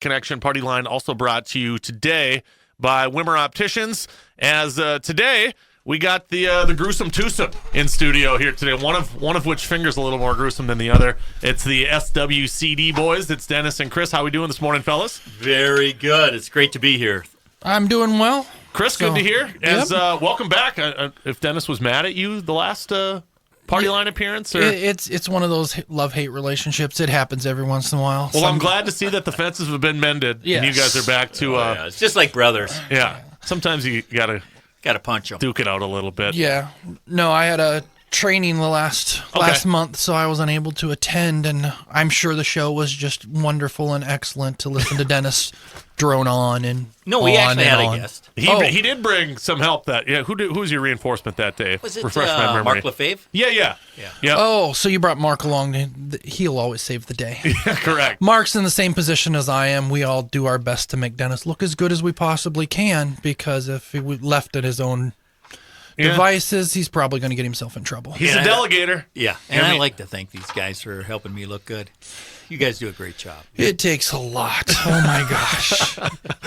Connection Partyline also brought to you today by Wimmer Opticians. As today, we got the gruesome twosome in studio here today. One of which finger's a little more gruesome than the other. It's the SWCD boys. It's Dennis and Chris. How we doing this morning, fellas? Very good. It's great to be here. I'm doing well. Chris, good to hear. As welcome back. If Dennis was mad at you the last Partyline appearance, or? It's one of those love-hate relationships. It happens every once in a while. Well, I'm glad to see that the fences have been mended, and you guys are back to. It's just like brothers. Yeah. Sometimes you gotta punch them, duke it out a little bit. Yeah. No, I had a training the last month, so I was unable to attend, and I'm sure the show was just wonderful and excellent to listen to Dennis drone on and we actually had a guest. He did bring some help. Who was your reinforcement that day? Was it Refresh my memory. Mark Lefebvre? Yeah. Oh, so you brought Mark along. He'll always save the day. Yeah, correct. Mark's in the same position as I am. We all do our best to make Dennis look as good as we possibly can, because if he left at his own devices, he's probably going to get himself in trouble. He's a delegator. Yeah, and I like to thank these guys for helping me look good. You guys do a great job. It takes a lot. Oh, my gosh.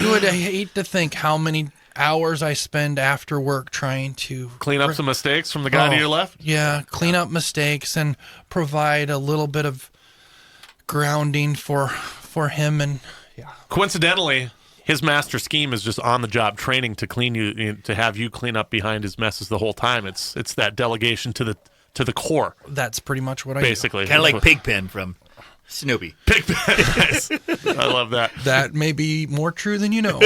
You would hate to think how many hours I spend after work trying to clean up some mistakes from the guy to your left. Yeah, clean up mistakes and provide a little bit of grounding for him. And coincidentally, his master scheme is just on-the-job training to clean you, to have you clean up behind his messes the whole time. It's that delegation to the core. That's pretty much what I basically do. Kind of like Pigpen from Snoopy. Pigpen, nice. I love that. That may be more true than you know.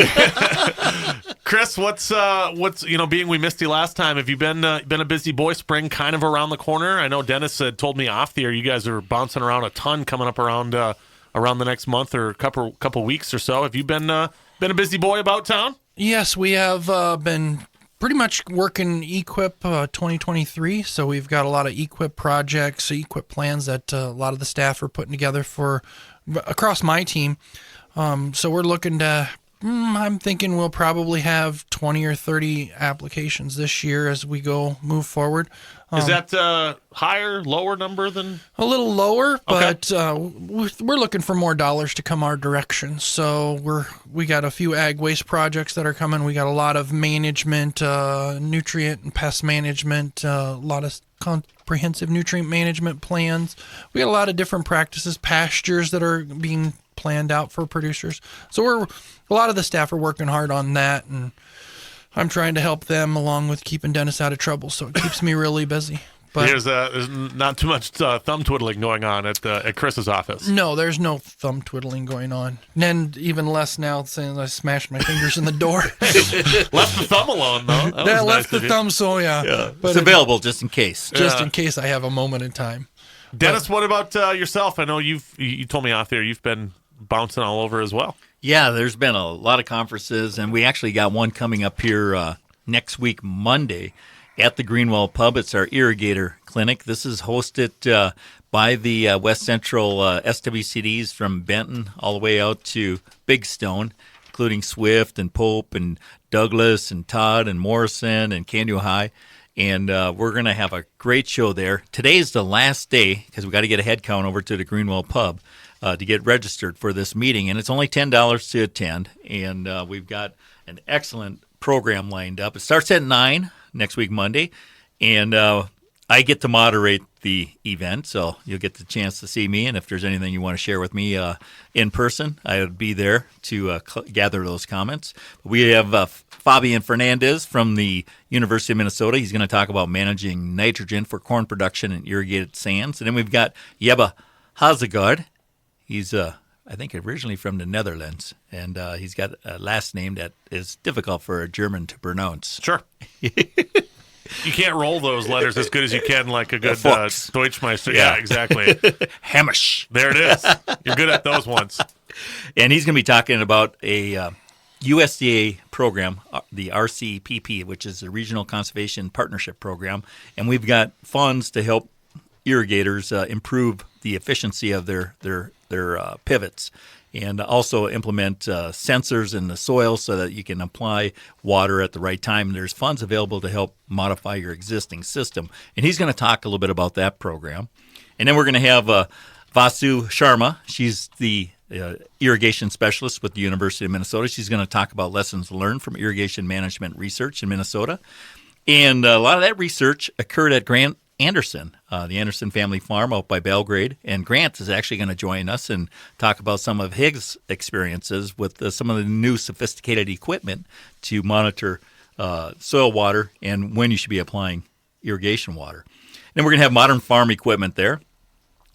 Chris, what's being we missed you last time? Have you been a busy boy? Spring kind of around the corner. I know Dennis had told me off the air you guys are bouncing around a ton coming up around the next month or couple weeks or so. Have you been a busy boy about town? Yes, we have been pretty much working EQIP 2023, so we've got a lot of EQIP projects, EQIP plans that a lot of the staff are putting together for across my team. So we're looking to, I'm thinking we'll probably have 20 or 30 applications this year as we move forward. Is that higher, lower number than? A little lower, but we're looking for more dollars to come our direction. So we got a few ag waste projects that are coming. We got a lot of management, nutrient and pest management, a lot of comprehensive nutrient management plans. We got a lot of different practices, pastures that are being planned out for producers. So a lot of the staff are working hard on that, and I'm trying to help them along with keeping Dennis out of trouble, so it keeps me really busy. But there's not too much thumb twiddling going on at Chris's office. No, there's no thumb twiddling going on, and even less now since I smashed my fingers in the door. Left the thumb alone, though. That left the thumb, so yeah. But it's available just in case. Just in case I have a moment in time. Dennis, what about yourself? I know you told me out there you've been bouncing all over as well. Yeah, there's been a lot of conferences, and we actually got one coming up here next week, Monday, at the Greenwell Pub. It's our irrigator clinic. This is hosted by the West Central SWCDs from Benton all the way out to Big Stone, including Swift and Pope and Douglas and Todd and Morrison and Canyon High. And we're going to have a great show there. Today's the last day because we got to get a head count over to the Greenwell Pub to get registered for this meeting. And it's only $10 to attend. And we've got an excellent program lined up. It starts at 9 next week, Monday. And I get to moderate the event, so you'll get the chance to see me. And if there's anything you want to share with me in person, I would be there to gather those comments. We have Fabian Fernandez from the University of Minnesota. He's going to talk about managing nitrogen for corn production in irrigated sands. And then we've got Jebbe Hazegaard. He's, I think, originally from the Netherlands, and he's got a last name that is difficult for a German to pronounce. Sure. You can't roll those letters as good as you can like a good Deutschmeister. Yeah, exactly. Hamish. There it is. You're good at those ones. And he's going to be talking about a USDA program, the RCPP, which is the Regional Conservation Partnership Program. And we've got funds to help irrigators improve the efficiency of their pivots, and also implement sensors in the soil so that you can apply water at the right time. There's funds available to help modify your existing system. And he's going to talk a little bit about that program. And then we're going to have Vasu Sharma. She's the irrigation specialist with the University of Minnesota. She's going to talk about lessons learned from irrigation management research in Minnesota. And a lot of that research occurred at Grant Anderson, the Anderson family farm out by Belgrade. And Grant is actually going to join us and talk about some of his experiences with some of the new sophisticated equipment to monitor soil water and when you should be applying irrigation water. And we're going to have modern farm equipment there.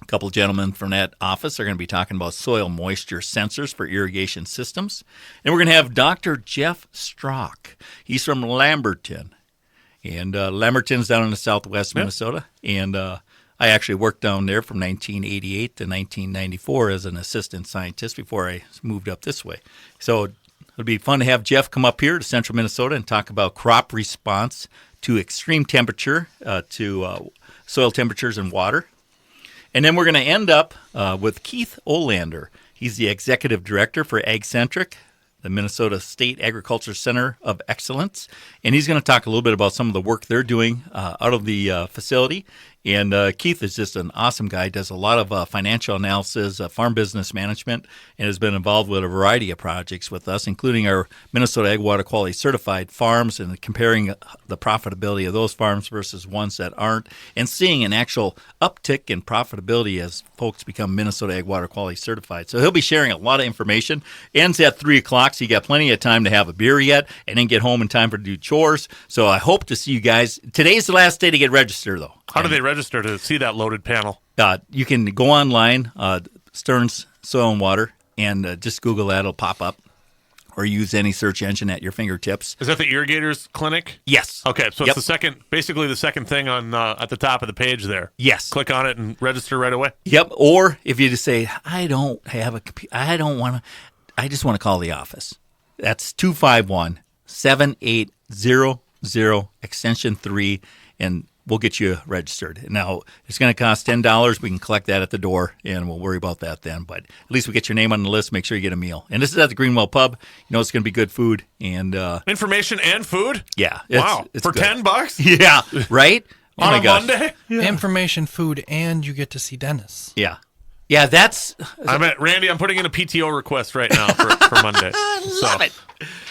A couple of gentlemen from that office are going to be talking about soil moisture sensors for irrigation systems. And we're going to have Dr. Jeff Strock. He's from Lamberton. And Lamberton's down in the southwest Minnesota. And I actually worked down there from 1988 to 1994 as an assistant scientist before I moved up this way. So it'll be fun to have Jeff come up here to central Minnesota and talk about crop response to extreme temperature, to soil temperatures and water. And then we're going to end up with Keith Olander. He's the executive director for AgCentric, the Minnesota State Agriculture Center of Excellence. And he's going to talk a little bit about some of the work they're doing out of the facility. And Keith is just an awesome guy, does a lot of financial analysis, farm business management, and has been involved with a variety of projects with us, including our Minnesota Ag Water Quality Certified farms and comparing the profitability of those farms versus ones that aren't, and seeing an actual uptick in profitability as folks become Minnesota Ag Water Quality Certified. So he'll be sharing a lot of information. Ends at 3 o'clock, so you got plenty of time to have a beer yet and then get home in time for to do chores. So I hope to see you guys. Today's the last day to get registered, though. How do they register to see that loaded panel? You can go online, Stearns Soil and Water, and just Google that. It'll pop up. Or use any search engine at your fingertips. Is that the irrigators clinic? Yes. Okay, so it's basically the second thing on at the top of the page there. Yes. Click on it and register right away. Yep. Or if you just say, I don't have a computer, I just want to call the office. That's 251-7800 extension 3, and we'll get you registered. Now, it's going to cost $10. We can collect that at the door, and we'll worry about that then. But at least we get your name on the list. Make sure you get a meal. And this is at the Greenwell Pub. You know it's going to be good food. And information and food? Yeah. Wow. For good. $10? Yeah. Right? Oh on my a gosh. Monday? Yeah. Information, food, and you get to see Dennis. Yeah. Yeah, that's... Randy, I'm putting in a PTO request right now for Monday. Love it.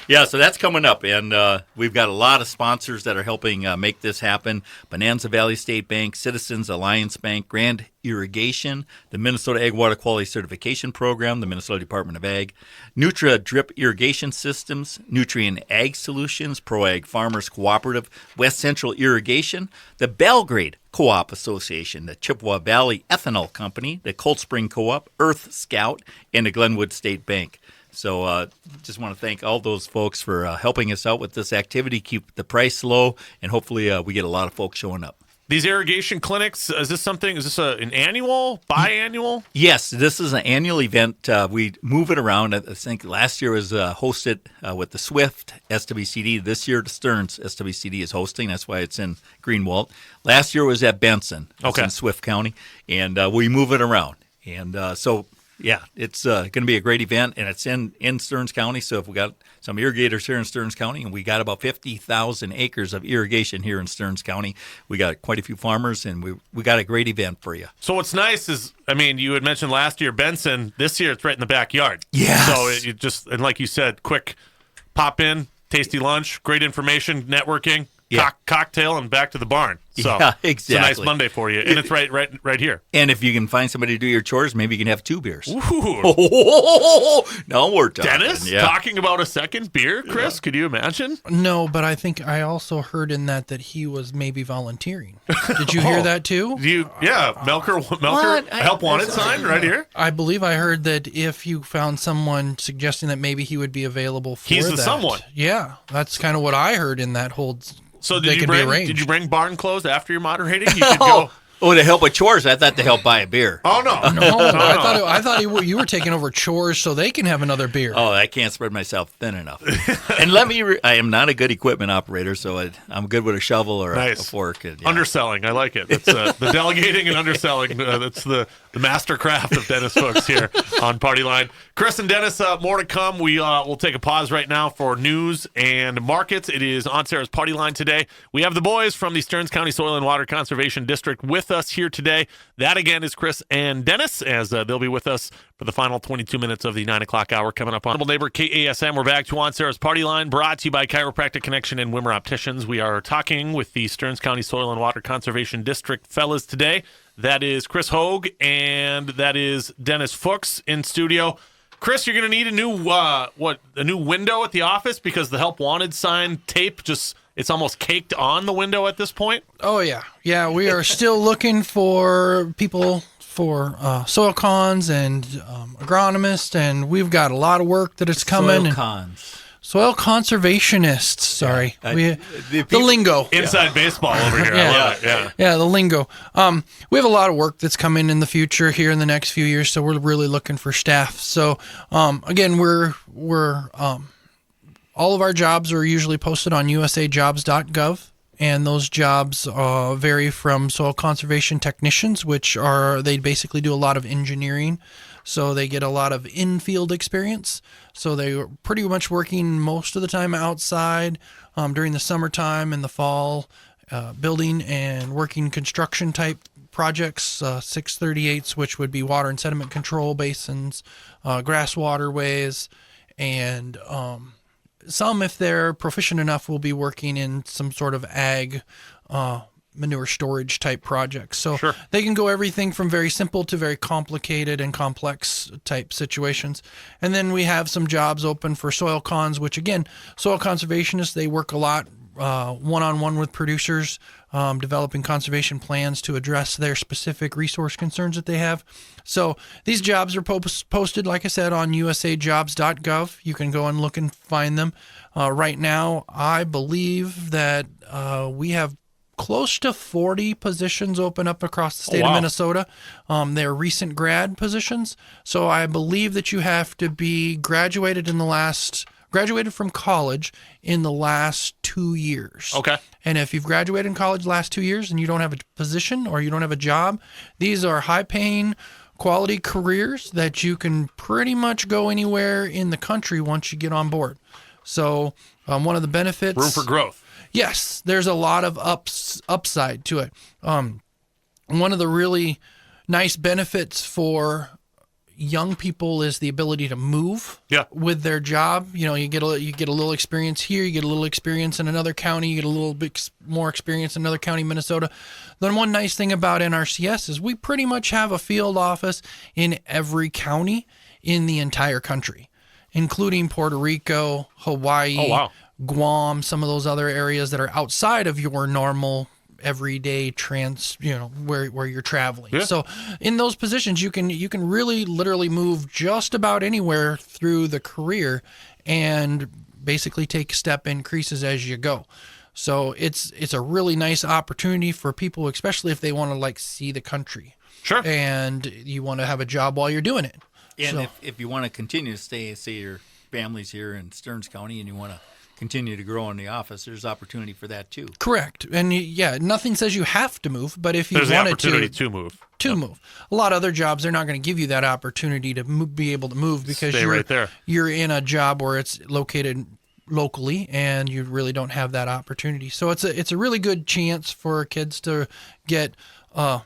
Yeah, so that's coming up, and we've got a lot of sponsors that are helping make this happen. Bonanza Valley State Bank, Citizens Alliance Bank, Grand Irrigation, the Minnesota Ag Water Quality Certification Program, the Minnesota Department of Ag, Nutra Drip Irrigation Systems, Nutrient Ag Solutions, Pro Ag Farmers Cooperative, West Central Irrigation, the Belgrade Co-op Association, the Chippewa Valley Ethanol Company, the Cold Spring Co-op, Earth Scout, and the Glenwood State Bank. So just want to thank all those folks for helping us out with this activity, keep the price low, and hopefully we get a lot of folks showing up. These irrigation clinics, is this an annual, biannual? Yes, this is an annual event. We move it around. I think last year was hosted with the Swift SWCD. This year, the Stearns SWCD is hosting. That's why it's in Greenwald. Last year was at Benson. It's in Swift County. And we move it around. And yeah, it's going to be a great event, and it's in Stearns County. So if we got some irrigators here in Stearns County, and we got about 50,000 acres of irrigation here in Stearns County, we got quite a few farmers, and we got a great event for you. So what's nice is, you had mentioned last year Benson. This year it's right in the backyard. Yes. So you just, and like you said, quick pop in, tasty lunch, great information, networking. Yeah. Cocktail and back to the barn. So yeah, exactly. It's a nice Monday for you, and it's right here. And if you can find somebody to do your chores, maybe you can have 2 beers. Ooh. Now we're talking. Dennis, talking about a second beer, Chris? Yeah. Could you imagine? No, but I think I also heard in that he was maybe volunteering. Did you hear that too? Melker, help wanted sign right here. I believe I heard that if you found someone suggesting that maybe he would be available for He's that. the someone. Yeah, that's kind of what I heard in that whole. So did you bring barn clothes after your moderating? You could go. Oh, to help with chores? I thought to help buy a beer. Oh no, I thought you were taking over chores so they can have another beer. Oh, I can't spread myself thin enough. And I am not a good equipment operator, so I'm good with a shovel or a fork. And, Underselling, I like it. That's the delegating and underselling. That's the master craft of Dennis Fuchs here on Partyline. Chris and Dennis, more to come. We'll take a pause right now for news and markets. It is on Sara's Partyline today. We have the boys from the Stearns County Soil and Water Conservation District with us here today. That, again, is Chris and Dennis, as they'll be with us for the final 22 minutes of the 9 o'clock hour coming up on neighbor KASM. We're back to On Sara's Partyline, brought to you by Chiropractic Connection and Wimmer Opticians. We are talking with the Stearns County Soil and Water Conservation District fellas today. That is Chris Hogge and that is Dennis Fuchs in studio. Chris, you're going to need a new window at the office because the Help Wanted sign tape it's almost caked on the window at this point. Oh, yeah. Yeah, we are still looking for people for soil cons and agronomists, and we've got a lot of work that is coming. Soil cons. Soil conservationists, sorry. The lingo. Inside baseball over here. I love it. Yeah, the lingo. We have a lot of work that's coming in the future here in the next few years, so we're really looking for staff. So, again, we're all of our jobs are usually posted on usajobs.gov, and those jobs vary from soil conservation technicians, they basically do a lot of engineering. So they get a lot of in-field experience. So they're pretty much working most of the time outside during the summertime and the fall, building and working construction type projects, 638s, which would be water and sediment control basins, grass waterways, and some, if they're proficient enough, will be working in some sort of ag manure storage type projects. So They can go everything from very simple to very complicated and complex type situations. And then we have some jobs open for soil cons, which again, soil conservationists, they work a lot one-on-one with producers, developing conservation plans to address their specific resource concerns that they have. So these jobs are posted, like I said, on usajobs.gov. You can go and look and find them. Right now, I believe that we have close to 40 positions open up across the state of Minnesota. They're recent grad positions. So I believe that you have to be graduated from college in the last 2 years. Okay. And if you've graduated in college the last 2 years and you don't have a position or you don't have a job, these are high-paying, quality careers that you can pretty much go anywhere in the country once you get on board. So one of the benefits... Room for growth. Yes, there's a lot of upside to it. One of the really nice benefits for young people is the ability to move with their job. You know, you get a little experience here, you get a little experience in another county, you get a little bit more experience in another county, Minnesota. Then one nice thing about NRCS is we pretty much have a field office in every county in the entire country, including Puerto Rico, Hawaii, Guam, some of those other areas that are outside of your normal everyday where you're traveling. Yeah. So in those positions, you can really literally move just about anywhere through the career and basically take step increases as you go. So it's a really nice opportunity for people, especially if they want to see the country. Sure. And you want to have a job while you're doing it. And if you want to continue to say your family's here in Stearns County and you want to continue to grow in the office, there's opportunity for that too. Correct. And nothing says you have to move, but if you there's wanted the opportunity to move. Move. A lot of other jobs, they're not going to give you that opportunity to be able to move because you're in a job where it's located locally and you really don't have that opportunity. So it's a really good chance for kids to get a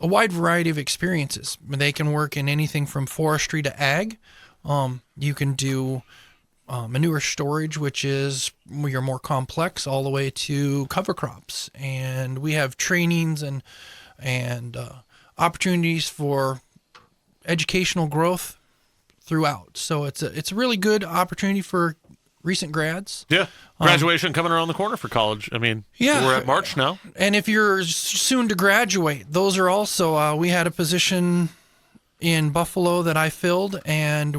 wide variety of experiences. They can work in anything from forestry to ag. You can do manure storage, which is your more complex, all the way to cover crops. And we have trainings and opportunities for educational growth throughout. So it's a really good opportunity for recent grads. Yeah. Graduation coming around the corner for college. I mean, we're at March now. And if you're soon to graduate, those are also, we had a position in Buffalo that I filled, and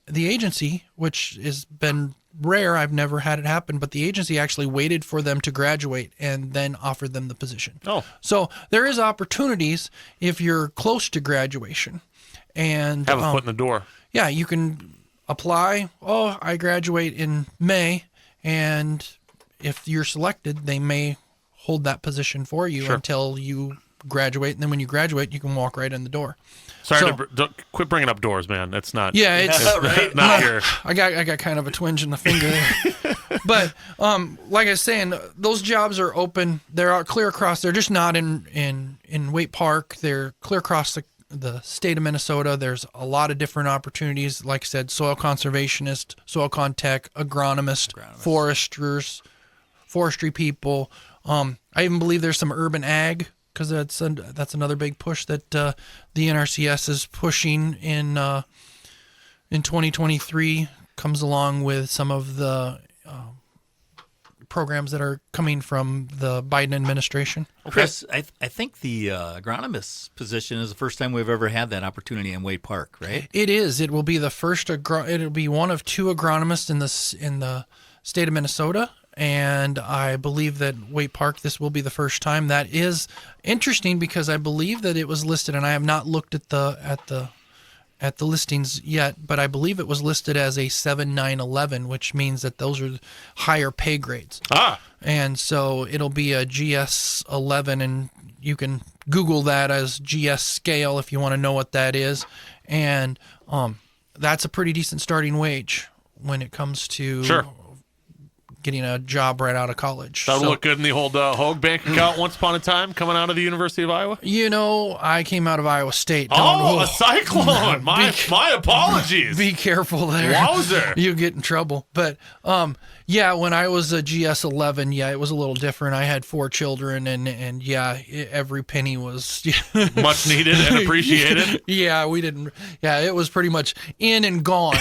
the agency, which has been rare, I've never had it happen, but the agency actually waited for them to graduate and then offered them the position. Oh. So there is opportunities if you're close to graduation. And have a foot in the door. Yeah, you can apply. Oh, I graduate in May, and if you're selected, they may hold that position for you until you graduate, and then when you graduate, you can walk right in the door. Sorry, don't quit bringing up doors, man. That's not. Yeah, it's right. Not here. I got kind of a twinge in the finger there. But like I was saying, those jobs are open. They're clear across. They're just not in Waite Park. They're clear across the state of Minnesota. There's a lot of different opportunities. Like I said, soil conservationist, soil contech, agronomist, forestry people. I even believe there's some urban ag, because that's another big push that the NRCS is pushing in 2023. Comes along with some of the programs that are coming from the Biden administration. Chris, I think the agronomist position is the first time we've ever had that opportunity in Waite Park, right? It is. It will be the first. It'll be one of two agronomists in the state of Minnesota. And I believe that Waite Park, this will be the first time. That is interesting because I believe that it was listed, and I have not looked at the listings yet, but I believe it was listed as a 7-9-11, which means that those are higher pay grades. And so it'll be a GS 11, and you can Google that as GS scale if you want to know what that is. And that's a pretty decent starting wage when it comes to getting a job right out of college. That'll look good in the old Hogge bank account once upon a time coming out of the University of Iowa? You know, I came out of Iowa State. A Cyclone! My apologies. Be careful there. Wowzer. You get in trouble. But, yeah, when I was a GS 11, it was a little different. I had 4 children, and every penny was much needed and appreciated. Yeah, we didn't. Yeah, it was pretty much in and gone.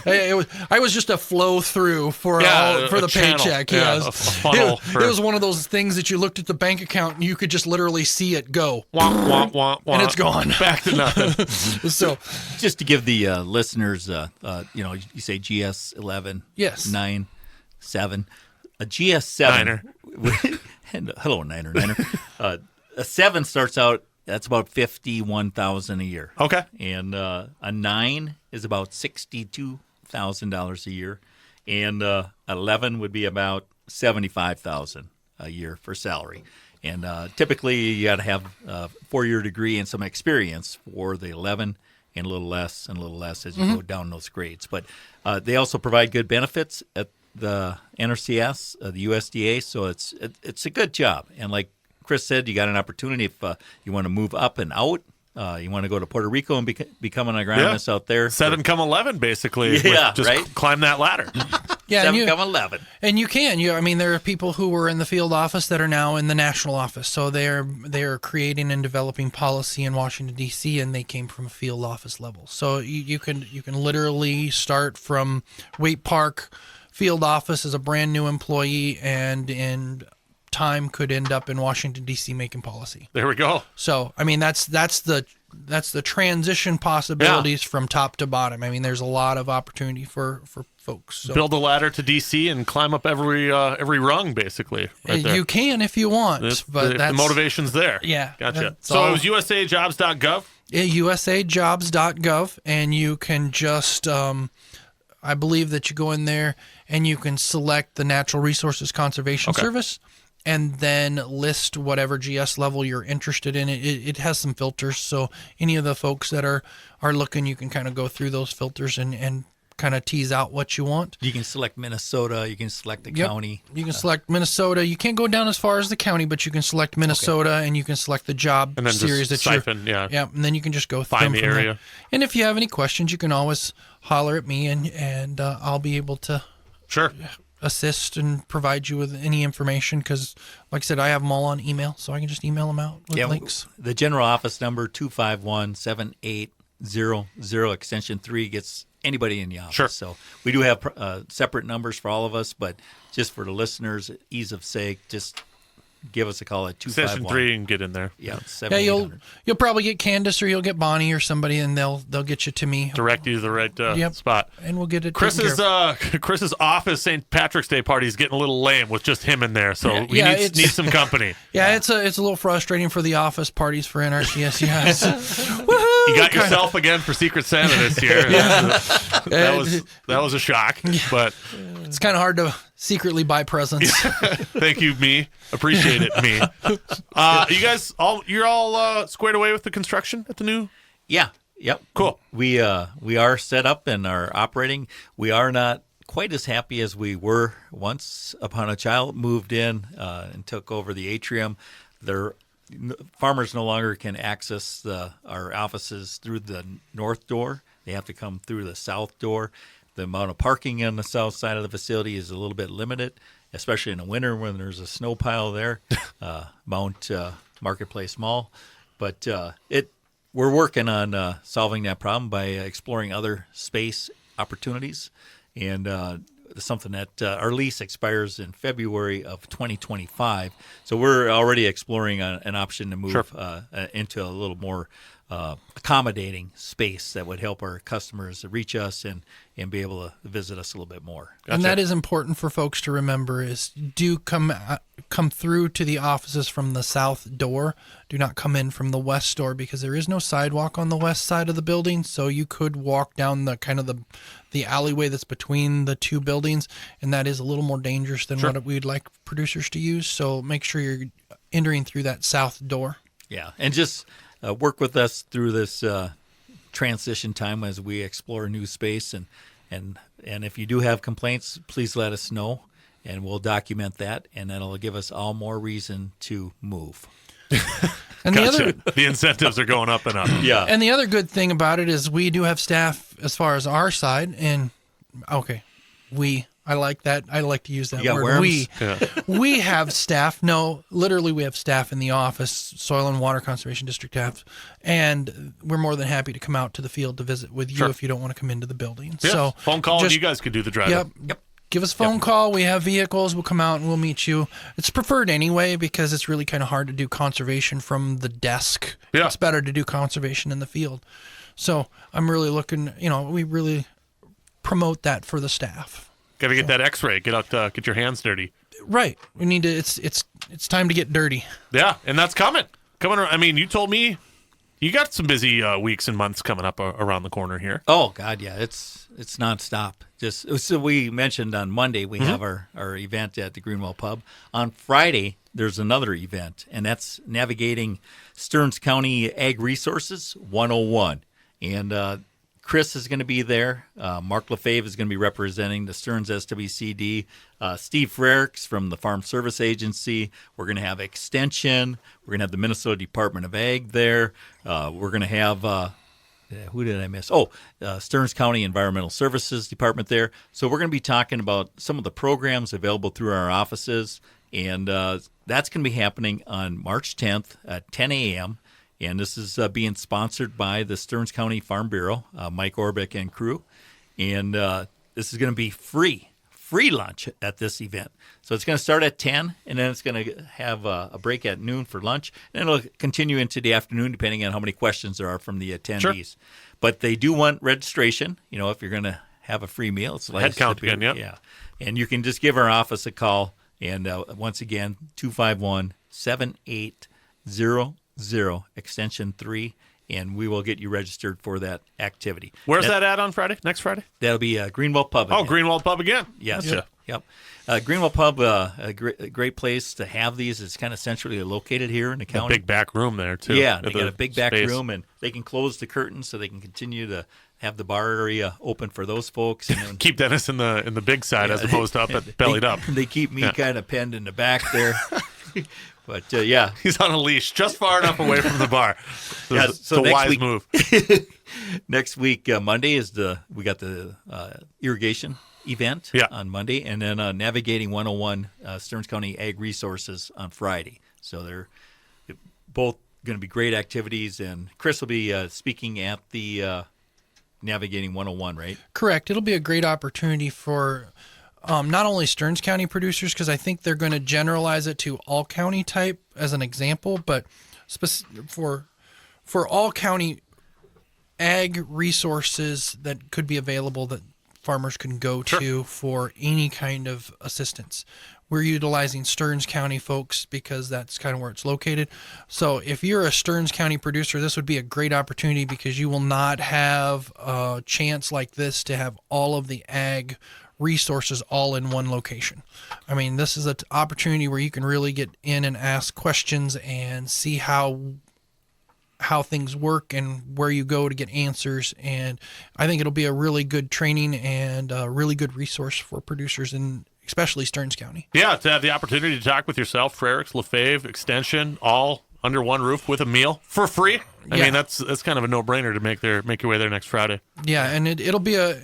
I was just a flow through for the paycheck. A funnel. It was one of those things that you looked at the bank account and you could just literally see it go. Womp, womp, womp, womp. And it's gone. Back to nothing. So, just to give the listeners, you say GS 11, yes, 9, 7, a GS 7. Niner. Hello, Niner. A 7 starts out. That's about $51,000 a year. Okay. And a 9 is about $62,000 a year, and 11 would be about $75,000 a year for salary. And typically, you got to have a 4-year degree and some experience for the 11, and a little less as you go down those grades. But they also provide good benefits at the NRCS, the USDA. So it's a good job. And like Chris said, you got an opportunity if you want to move up and out. You want to go to Puerto Rico and become an agronomist out there. 7 come 11, basically. Yeah, just right? Climb that ladder. Yeah, 7 come 11. And you can. I mean, there are people who were in the field office that are now in the national office. So they are creating and developing policy in Washington, D.C., and they came from a field office level. So you can literally start from Waite Park field office as a brand new employee, and in time could end up in Washington, D.C. making policy. There we go. So, I mean, that's the transition possibilities from top to bottom. I mean, there's a lot of opportunity for folks. So. Build a ladder to D.C. and climb up every rung, basically. Right there. You can if you want, but the motivation's there. Yeah. Gotcha. So it was usajobs.gov? usajobs.gov, and you can just, I believe that you go in there and you can select the Natural Resources Conservation Service, and then list whatever GS level you're interested in. It has some filters, so any of the folks that are looking, you can kind of go through those filters and kind of tease out what you want. You can select Minnesota. You can select the county. You can select Minnesota. You can't go down as far as the county, but you can select Minnesota, and you can select the job and then series just that siphon, yeah, and then you can just go through find them the from area. there. And if you have any questions, you can always holler at me, and I'll be able to assist and provide you with any information, because like I said, I have them all on email, so I can just email them out with links. The general office number 251-7800 extension 3 gets anybody in the office. So we do have separate numbers for all of us, but just for the listeners, ease of sake, just give us a call at 251. Session 3 and get in there. Yeah, you'll probably get Candace, or you'll get Bonnie or somebody, and they'll get you to me. Direct you to the right spot. And we'll get it. Chris's office St. Patrick's Day party is getting a little lame with just him in there, so we need some company. Yeah, it's a little frustrating for the office parties for NRCS. Yes. Woohoo! You got yourself again for Secret Santa this year. That was a shock, but it's kind of hard to secretly buy presents. thank you, me. Appreciate it, me. You guys you're all squared away with the construction at the new? Yeah. Yep. Cool. We are set up and are operating. We are not quite as happy as we were once upon a child moved in and took over the atrium. Farmers no longer can access our offices through the north door. They have to come through the south door. The amount of parking on the south side of the facility is a little bit limited, especially in the winter when there's a snow pile there, Mount Marketplace Mall. But we're working on solving that problem by exploring other space opportunities, and something that our lease expires in February of 2025. So we're already exploring an option to move into a little more accommodating space that would help our customers reach us and be able to visit us a little bit more. Gotcha. And that is important for folks to remember is do come through to the offices from the south door. Do not come in from the west door because there is no sidewalk on the west side of the building. So you could walk down the alleyway that's between the two buildings, and that is a little more dangerous than what we'd like producers to use. So make sure you're entering through that south door. Yeah, and just work with us through this transition time as we explore new space, and if you do have complaints, please let us know, and we'll document that, and that'll give us all more reason to move. And gotcha. The incentives are going up and up. Yeah. And the other good thing about it is we do have staff as far as our side, and I like that. I like to use that word. Worms? We have staff. No, literally we have staff in the office, Soil and Water Conservation District staff, and we're more than happy to come out to the field to visit with you if you don't want to come into the building. Yeah. So phone call and you guys could do the drive. Yep. Give us a phone call. We have vehicles. We'll come out and we'll meet you. It's preferred anyway because it's really kind of hard to do conservation from the desk. Yeah. It's better to do conservation in the field. So I'm really looking, we really promote that for the staff. Got to get that X-ray. Get out. Get your hands dirty. Right. We need to. It's time to get dirty. Yeah, and that's coming. I mean, you told me you got some busy weeks and months coming up around the corner here. Oh God, yeah. It's nonstop. So we mentioned on Monday we have our event at the Greenwell Pub. On Friday there's another event, and that's navigating Stearns County Ag Resources 101, and Chris is going to be there. Mark Lefebvre is going to be representing the Stearns SWCD. Steve Frericks from the Farm Service Agency. We're going to have Extension. We're going to have the Minnesota Department of Ag there. We're going to have, who did I miss? Stearns County Environmental Services Department there. So we're going to be talking about some of the programs available through our offices. And that's going to be happening on March 10th at 10 a.m., and this is being sponsored by the Stearns County Farm Bureau, Mike Orbeck and crew. And this is going to be free lunch at this event. So it's going to start at 10, and then it's going to have a break at noon for lunch. And it'll continue into the afternoon, depending on how many questions there are from the attendees. Sure. But they do want registration. If you're going to have a free meal. It's like head count again, yeah. And you can just give our office a call. And once again, 251-7800. Extension 3, and we will get you registered for that activity. Where's that at on Friday? Next Friday? That'll be Greenwell Pub again. Oh, Greenwell Pub again. Yes. Gotcha. Yep. Greenwell Pub, a great place to have these. It's kind of centrally located here in the county. A big back room there, too. Yeah, they got a big back room, and they can close the curtains so they can continue to have the bar area open for those folks. And then, keep Dennis in the big side as opposed to bellied up. They keep me kind of penned in the back there. But, yeah. He's on a leash just far enough away from the bar. It's a next wise week, move. Next week, Monday, we got the irrigation event on Monday, and then Navigating 101 Stearns County Ag Resources on Friday. So they're both going to be great activities, and Chris will be speaking at the Navigating 101, right? Correct. It'll be a great opportunity for not only Stearns County producers, because I think they're going to generalize it to all county type as an example, but for all county ag resources that could be available farmers can go to for any kind of assistance. We're utilizing Stearns County folks because that's kind of where it's located. So if you're a Stearns County producer, this would be a great opportunity because you will not have a chance like this to have all of the ag resources all in one location. I mean, this is an opportunity where you can really get in and ask questions and see how things work and where you go to get answers. And I think it'll be a really good training and a really good resource for producers in especially Stearns County. Yeah, to have the opportunity to talk with yourself, Frericks, Lefebvre, Extension, all under one roof with a meal for free. I mean, that's kind of a no-brainer to make your way there next Friday. Yeah, and it'll be a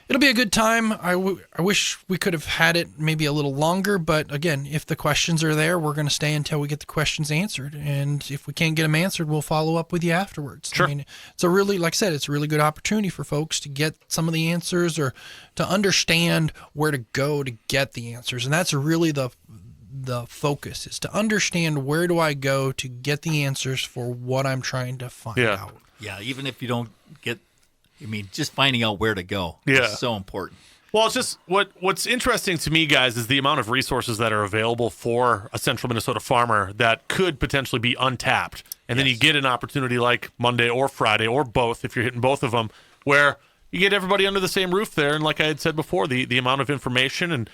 good time. I wish we could have had it maybe a little longer, but again, if the questions are there, we're going to stay until we get the questions answered. And if we can't get them answered, we'll follow up with you afterwards. Sure. I mean, it's a really, like I said, it's a really good opportunity for folks to get some of the answers or to understand where to go to get the answers. And that's really the focus, is to understand where do I go to get the answers for what I'm trying to find out. Yeah, even if you don't get, just finding out where to go is so important. Well, it's just what's interesting to me, guys, is the amount of resources that are available for a central Minnesota farmer that could potentially be untapped. And then you get an opportunity like Monday or Friday or both, if you're hitting both of them, where you get everybody under the same roof there. And like I had said before, the amount of information and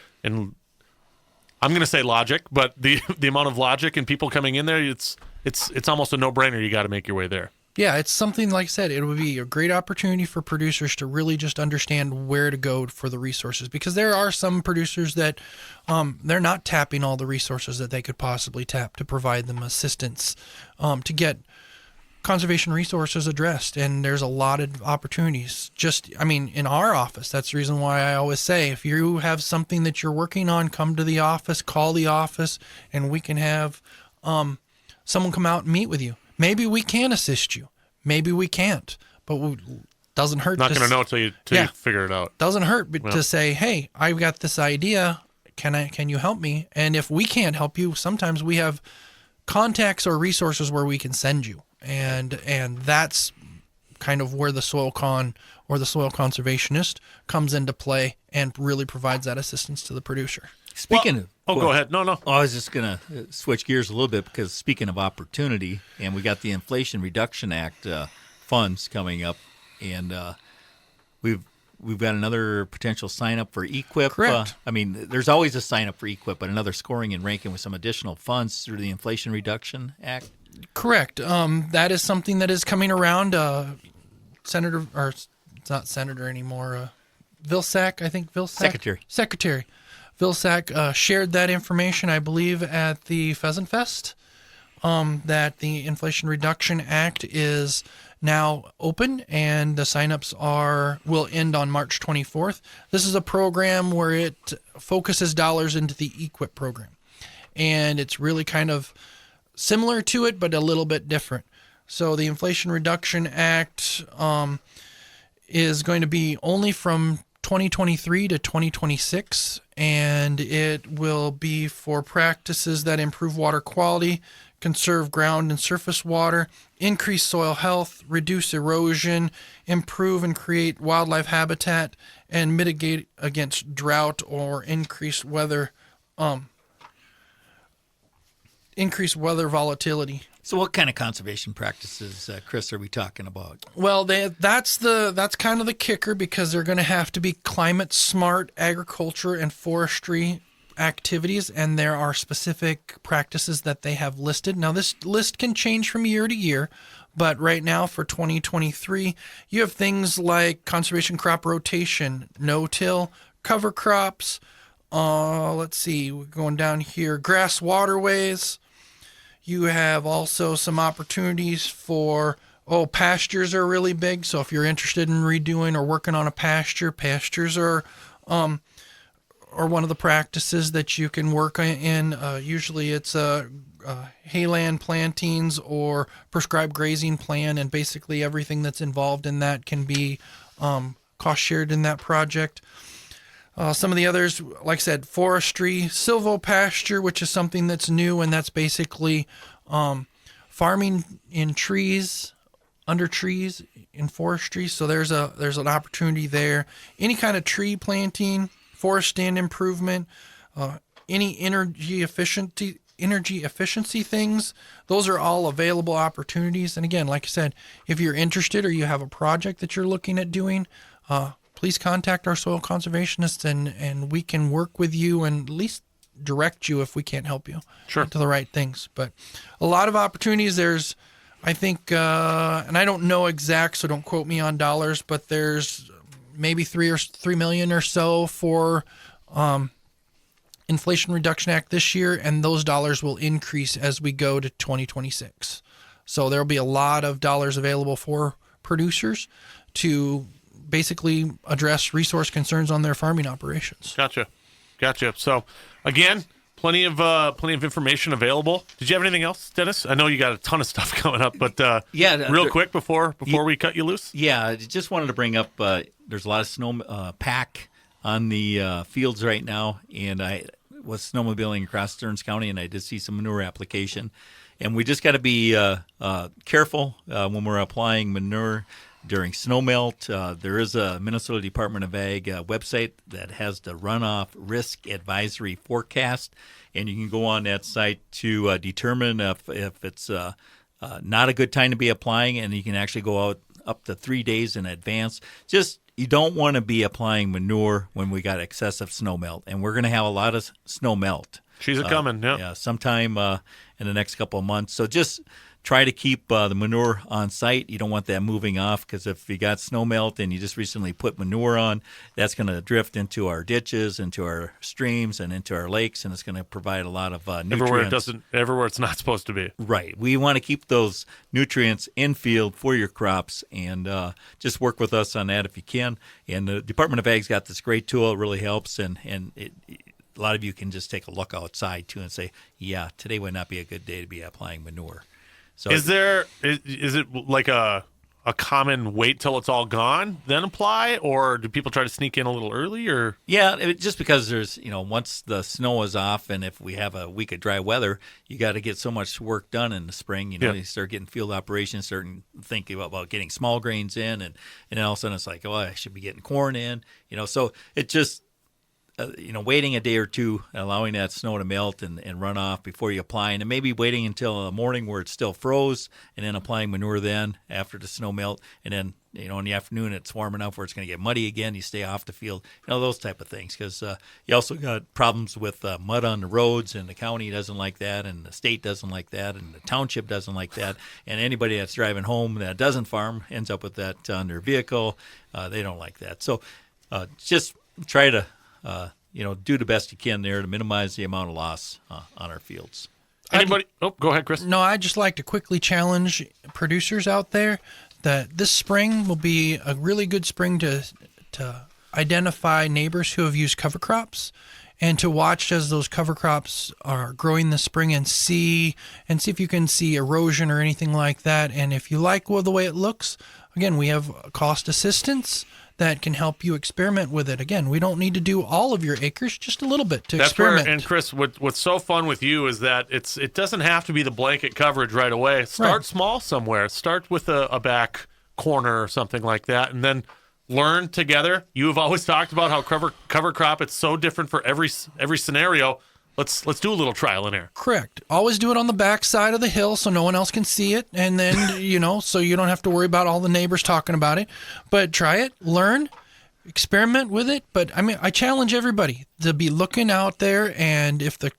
I'm going to say logic, but the amount of logic and people coming in there, it's almost a no-brainer. You got to make your way there. Yeah, it's something, like I said, it would be a great opportunity for producers to really just understand where to go for the resources, because there are some producers that they're not tapping all the resources that they could possibly tap to provide them assistance to get conservation resources addressed. And there's a lot of opportunities. In our office, that's the reason why I always say, if you have something that you're working on, come to the office, call the office, and we can have someone come out and meet with you. Maybe we can assist you. Maybe we can't. But doesn't hurt. Not going to know until you figure it out. Doesn't hurt to say, hey, I've got this idea. Can you help me? And if we can't help you, sometimes we have contacts or resources where we can send you. And that's kind of where the soil conservationist comes into play and really provides that assistance to the producer. Go ahead. No. I was just going to switch gears a little bit, because speaking of opportunity, and we got the Inflation Reduction Act funds coming up, and we've got another potential sign up for EQIP. Correct. There's always a sign up for EQIP, but another scoring and ranking with some additional funds through the Inflation Reduction Act. Correct. That is something that is coming around. Senator, or it's not senator anymore. Vilsack, I think. Secretary Vilsack shared that information, I believe, at the Pheasant Fest, that the Inflation Reduction Act is now open, and the signups will end on March 24th. This is a program where it focuses dollars into the EQIP program, and it's really kind of similar to it, but a little bit different. So the Inflation Reduction Act is going to be only from 2023 to 2026, and it will be for practices that improve water quality, conserve ground and surface water, increase soil health, reduce erosion, improve and create wildlife habitat, and mitigate against drought or increased weather volatility. So what kind of conservation practices, Chris, are we talking about? Well, that's kind of the kicker, because they're going to have to be climate smart agriculture and forestry activities, and there are specific practices that they have listed. Now, this list can change from year to year, but right now for 2023, you have things like conservation crop rotation, no-till, cover crops. Let's see, we're going down here, grass waterways. You have also some opportunities for, pastures are really big. So if you're interested in redoing or working on a pasture, pastures are one of the practices that you can work in. Usually it's hayland plantings or prescribed grazing plan, and basically everything that's involved in that can be cost shared in that project. Some of the others, like I said, forestry, silvopasture, which is something that's new, and that's basically farming in trees under trees in forestry. So there's an opportunity there. Any kind of tree planting, forest stand improvement, any energy efficiency things, those are all available opportunities. And again, like I said, if you're interested or you have a project that you're looking at doing, please contact our soil conservationists and we can work with you and at least direct you if we can't help you to the right things. But a lot of opportunities. There's, I think, and I don't know exact, so don't quote me on dollars, but there's maybe 3 million or so for Inflation Reduction Act this year, and those dollars will increase as we go to 2026. So there'll be a lot of dollars available for producers to basically address resource concerns on their farming operations. Gotcha. So, again, plenty of information available. Did you have anything else, Dennis? I know you got a ton of stuff coming up, but real quick before we cut you loose. Yeah, I just wanted to bring up. There's a lot of snow pack on the fields right now, and I was snowmobiling across Stearns County, and I did see some manure application. And we just got to be careful when we're applying manure during snowmelt. There is a Minnesota Department of Ag website that has the runoff risk advisory forecast, and you can go on that site to determine if it's not a good time to be applying, and you can actually go out up to 3 days in advance. You don't want to be applying manure when we got excessive snowmelt, and we're going to have a lot of snowmelt. She's coming, yeah. Yeah, sometime in the next couple of months. So just try to keep the manure on site. You don't want that moving off, because if you got snowmelt and you just recently put manure on, that's going to drift into our ditches, into our streams, and into our lakes, and it's going to provide a lot of nutrients. Everywhere it's not supposed to be. Right. We want to keep those nutrients in field for your crops, and just work with us on that if you can. And the Department of Ag's got this great tool. It really helps, and a lot of you can just take a look outside too and say, yeah, today would not be a good day to be applying manure. So is it like a common wait till it's all gone then apply, or do people try to sneak in a little early? Or just because there's once the snow is off, and if we have a week of dry weather, you got to get so much work done in the spring. You start getting field operations, starting thinking about getting small grains in, and then all of a sudden it's like, oh, I should be getting corn in. So it just waiting a day or two, allowing that snow to melt and run off before you apply, and maybe waiting until the morning where it's still froze, and then applying manure then after the snow melt, and then in the afternoon it's warm enough where it's going to get muddy again. You stay off the field, those type of things, because you also got problems with mud on the roads, and the county doesn't like that, and the state doesn't like that, and the township doesn't like that, and anybody that's driving home that doesn't farm ends up with that on their vehicle. They don't like that. So just try to do the best you can there to minimize the amount of loss on our fields. Anybody? Go ahead, Chris. No, I'd just like to quickly challenge producers out there that this spring will be a really good spring to identify neighbors who have used cover crops, and to watch as those cover crops are growing this spring, and see if you can see erosion or anything like that. And if you like the way it looks, again, we have cost assistance that can help you experiment with it. Again, we don't need to do all of your acres, just a little bit to experiment. And Chris, what's so fun with you is that it doesn't have to be the blanket coverage right away. Start small somewhere. Start with a back corner or something like that, and then learn together. You have always talked about how cover crop, it's so different for every scenario. Let's do a little trial and error. Correct. Always do it on the back side of the hill so no one else can see it, and then so you don't have to worry about all the neighbors talking about it. But try it, learn, experiment with it. But I challenge everybody to be looking out there, and if the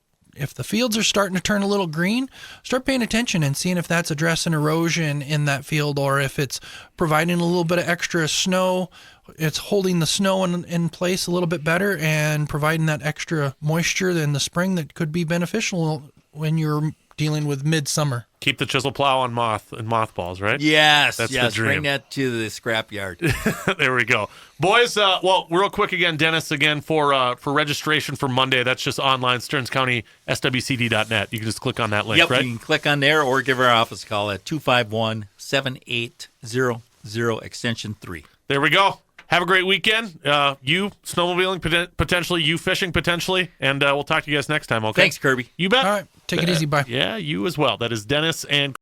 fields are starting to turn a little green, start paying attention and seeing if that's addressing erosion in that field, or if it's providing a little bit of extra snow. It's holding the snow in place a little bit better and providing that extra moisture in the spring that could be beneficial when you're dealing with midsummer. Keep the chisel plow on mothballs, right? Yes, that's the dream. Bring that to the scrapyard. There we go. Boys, real quick again, Dennis, for registration for Monday, that's just online, Stearns County, SWCD.net. You can just click on that link, right? You can click on there or give our office a call at 251-7800, extension 3. There we go. Have a great weekend. You snowmobiling, potentially, you fishing, potentially, and we'll talk to you guys next time, okay? Thanks, Kirby. You bet. All right. Take it easy. Bye. Yeah, you as well. That is Dennis and